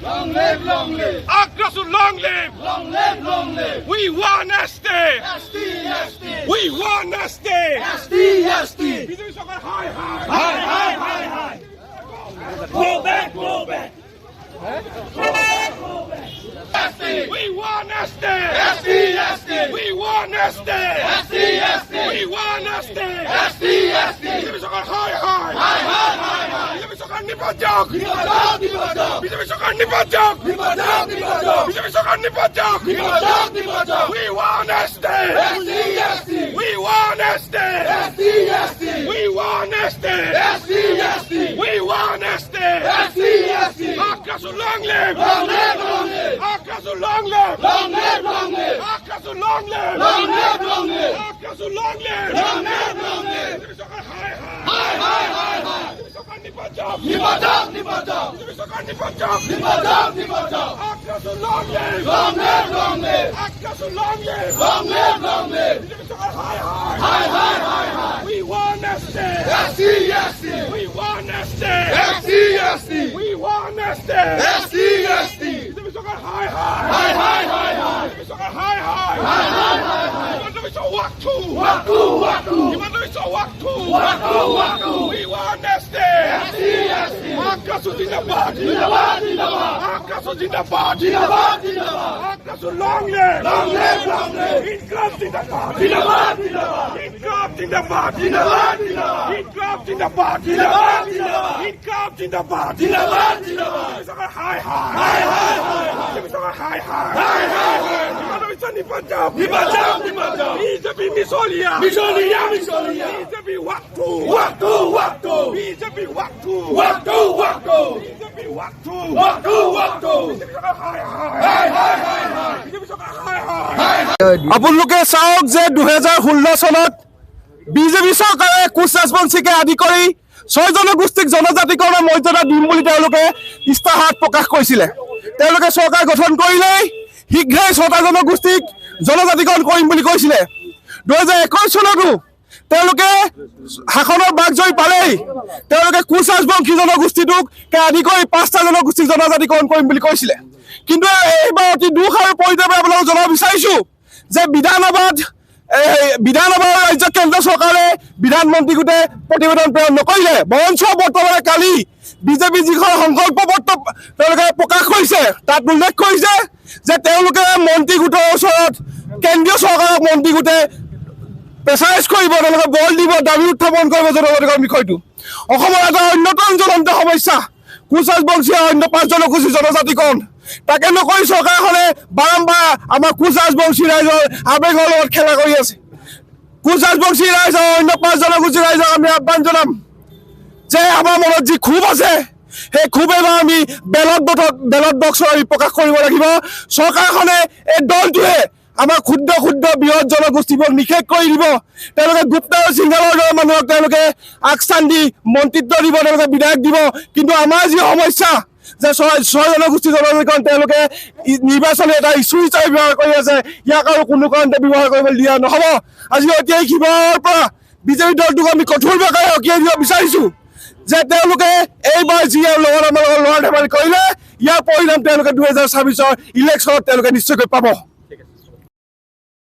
Long live, long live. Akrasul, long live. Long live, long live. We want ST. ST, ST. We want ST. ST, ST. BJP সরকার হাই হাই Hi, hi, hi, hi. Go back, go back. ST. We want ST. ST, ST. We want ST. ST, ST. We want ST. ST, ST. BJP সরকার হাই হাই Hi, hi, hi, hi. BJP সরকার নিপাতক Nipatak, nipatak. BJP সরকার নিপাতক Nipatak, nipatak. BJP সরকার নিপাতক Nipatak, nipatak. We want ST. ST, ST. We want ST. ST, ST. We want ST. ST, ST. We want ST. ST, ST. Akrasul, long live. Long live, long live. Akrasul, long live. Long live, long live. Akrasul, long live. Long live, long live. Akrasul, long live. Long live, long live. BJP সরকার হাই হাই Hi, hi, hi, hi. BJP সরকার নিপাতক Nipatak, nipatak. BJP সরকার নিপাতক Nipatak, nipatak. Akrasul, long live. Long live, long live. Akrasul, long live. Long live, long live. BJP সরকার হাই হাই Hi, hi, hi, hi. We want ST. ST, ST. We want ST. ST, ST. We want ST. ST, ST. BJP সরকার হাই হাই Hi, hi, hi, hi. BJP সরকার হাই হাই Hi, hi, hi, hi. Himanta Biswa ওয়াকটু Waku, waku. হিমন্ত বিশ্ব ওয়াকটু Waku, waku. We want ST. ST, ST. Akrasul জিন্দাবাদ Jindabad, jindabad. Akrasul জিন্দাবাদ Jindabad, jindabad. Akrasul, long live. Long live, long live. Inqilab জিন্দাবাদ Jindabad, jindabad. Inqilab জিন্দাবাদ Jindabad, jindabad. Inqilab জিন্দাবাদ Jindabad, jindabad. ইনকলাব জিন্দাবাদ Jindabad, jindabad. BJP সরকার হাই হাই Hi, hi, hi, hi. BJP সরকার হাই হাই Hi, hi, hi. Himanta Biswa নিপাতক Nipatak, nipatak. বিজেপি মিছলীয়া Missolia, Missolia. বিজেপি ওয়াকটু Waku, waku. বিজেপি ওয়াকটু Waku, waku. বিজেপি ওয়াকটু Waku, waku. বিজেপি সরকার হাই হাই Hi, hi, hi, hi. BJP সরকার হাই হাই Hi, hi. আপোনালোকে চাওক যে 2016 চনত বিজেপি চৰকাৰে কোচ ৰাজবংশীকে আদি কৰি 6 জনগোষ্ঠীক জনজাতিকৰণৰ মৰ্যাদা দিম বুলি তেওঁলোকে ইস্তাহাৰত প্ৰকাশ কৰিছিলে। তেওঁলোকে চৰকাৰ গঠন কৰিলেই শীঘ্ৰে 6টা জনগোষ্ঠীক জনজাতিকৰণ কৰিম বুলি কৈছিলে। 2021 চনতো তেওঁলোকে শাসনৰ বাগজৰি পালেই তেওঁলোকে কোচ ৰাজবংশী জনগোষ্ঠীটোক আদি কৰি 5টা জনগোষ্ঠীক জনজাতিকৰণ কৰিম বুলি কৈছিলে। কিন্তু এইবাৰ অতি দুখ আৰু পৰিতাপে আপোনালোকক জনাব বিচাৰিছো যে বিধানসভা ৰাজ্য কেন্দ্ৰ চৰকাৰে বিধানমন্ত্ৰী গোটে প্ৰতিবেদন প্ৰেৰণ নকৰিলে। বৰঞ্চ বৰ্তমানে কালি বিজেপি যিখন সংকল্প পত্ৰ তেওঁলোকে প্ৰকাশ কৰিছে তাত উল্লেখ কৰিছে যে তেওঁলোকে মন্ত্ৰী গোটৰ ওচৰত কেন্দ্ৰীয় চৰকাৰক মন্ত্ৰী গোটে প্ৰেছাৰাইজ কৰিব, তেওঁলোকে বল দিব, দাবী উত্থাপন কৰিব জনজাতিকৰণ বিষয়টো। অসমৰ এটা অন্যতম জ্বলন্ত সমস্যা কোচ ৰাজবংশী আৰু অন্য 5 জনগোষ্ঠী জনজাতিকৰণ। তাকে নকৰি চৰকাৰখনে বাৰম্বাৰ আমাৰ কোচ ৰাজবংশী ৰাইজৰ আৱেগৰ লগত খেলা কৰি আছে। কোচ ৰাজবংশী ৰাইজ আৰু অন্য 5 জনগোষ্ঠী ৰাইজক আমি আহ্বান জনাম যে আমাৰ মনত যি ক্ষোভ আছে সেই ক্ষোভ এবাৰ আমি বেলট বক্সত আমি প্ৰকাশ কৰিব লাগিব। চৰকাৰখনে এই দলটোৱে আমাৰ ক্ষুদ্ৰ ক্ষুদ্ৰ বৃহৎ জনগোষ্ঠীবোৰক নিষেধ কৰি দিব। তেওঁলোকে গুপ্তা আৰু সিংহালৰ দৰে মানুহক তেওঁলোকে আগস্থান দি মন্ত্ৰিত্ব দিব, তেওঁলোকে বিধায়ক দিব। কিন্তু আমাৰ যি সমস্যা যে 6 জনগোষ্ঠী জনজাতিকৰণ তেওঁলোকে নিৰ্বাচনী এটা ইছ্যু হিচাপে ব্যৱহাৰ কৰি আছে, ইয়াক আৰু কোনো কাৰণতে ব্যৱহাৰ কৰিবলৈ দিয়া নহ'ব। আজি এতিয়াই শিৱসাগৰৰ পৰা বিজেপি দলটোক আমি কঠোৰভাৱে সকীয়াই দিব বিচাৰিছো যে তেওঁলোকে এইবাৰ যি লগত আমাৰ লৰা ধেমালি কৰিলে ইয়াৰ পৰিণাম তেওঁলোকে 2026 ইলেকশ্যনত তেওঁলোকে নিশ্চয়কৈ পাব।